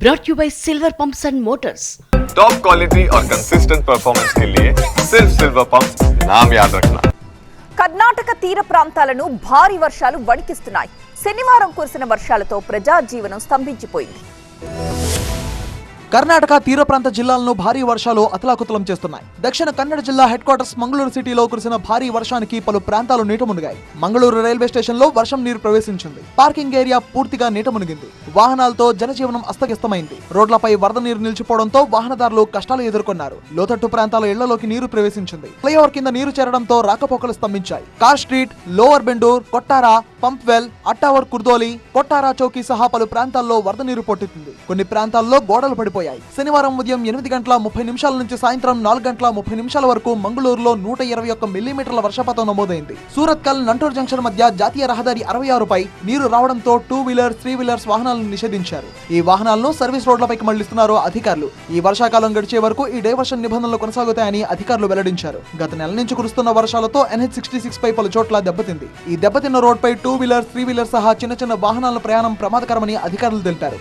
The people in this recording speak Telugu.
brought you by Silver Pumps and Motors. Top quality और कंसिस्टेंट परफॉर्मेंस के लिए सिर्फ सिल्वर पंप्स नाम याद रखना. కర్ణాటక తీర ప్రాంతాలను భారీ వర్షాలు వణికిస్తున్నాయి. శనివారం కురిసిన వర్షాలతో ప్రజా జీవనం స్తంభించిపోయింది. కర్ణాటక తీర ప్రాంత జిల్లాలను భారీ వర్షాలు అతలాకుతలం చేస్తున్నాయి. దక్షిణ కన్నడ జిల్లా హెడ్ క్వార్టర్స్ మంగళూరు సిటీలో కురిసిన భారీ వర్షానికి పలు ప్రాంతాలు నీట మునిగాయి. మంగళూరు రైల్వే స్టేషన్ లో వర్షం నీరు ప్రవేశించింది. పార్కింగ్ ఏరియా పూర్తిగా నీట మునిగింది. వాహనాలతో జనజీవనం అస్తవ్యస్తమైంది. రోడ్లపై వరద నీరు నిలిచిపోవడంతో వాహనదారులు కష్టాలు ఎదుర్కొన్నారు. లోతట్టు ప్రాంతాల ఇళ్లలోకి నీరు ప్రవేశించింది. ఫ్లైఓవర్ కింద నీరు చేరడంతో రాకపోకలు స్తంభించాయి. కార్ స్ట్రీట్, లోవర్ బెండూర్, కొట్టారా, పంప్వెల్, అట్టావర్ కుర్దోలి, కొట్టారా చౌకీ సహా పలు ప్రాంతాల్లో వరద నీరు పొట్టింది. కొన్ని ప్రాంతాల్లో గోడలు పడిపోయాయి. శనివారం ఉదయం 8:30 నుంచి సాయంత్రం 4:30 వరకు మంగళూరులో 121 మిల్లీమీటర్ల వర్షపాతం నమోదైంది. సూరత్కల్ నంటూర్ జంక్షన్ మధ్య జాతీయ రహదారి 66పై నీరు రావడంతో 2 వీలర్, 3 వీలర్స్ వాహనాలను నిషేధించారు. ఈ వాహనాలను సర్వీస్ రోడ్లపైకి మళ్లిస్తున్నారు అధికారులు. ఈ వర్షాకాలం గడిచే వరకు ఈ డైవర్షన్ నిబంధనలు కొనసాగుతాయని అధికారులు వెల్లడించారు. గత నెల నుంచి కురుస్తున్న వర్షాలతో NH66 పై పలు చోట్ల దెబ్బతింది. ఈ దెబ్బతిన్న రోడ్పై 2 వీలర్, 3 వీలర్ సహా చిన్న వాహనాల ప్రయాణం ప్రమాదకరమని అధికారులు తెలిపారు.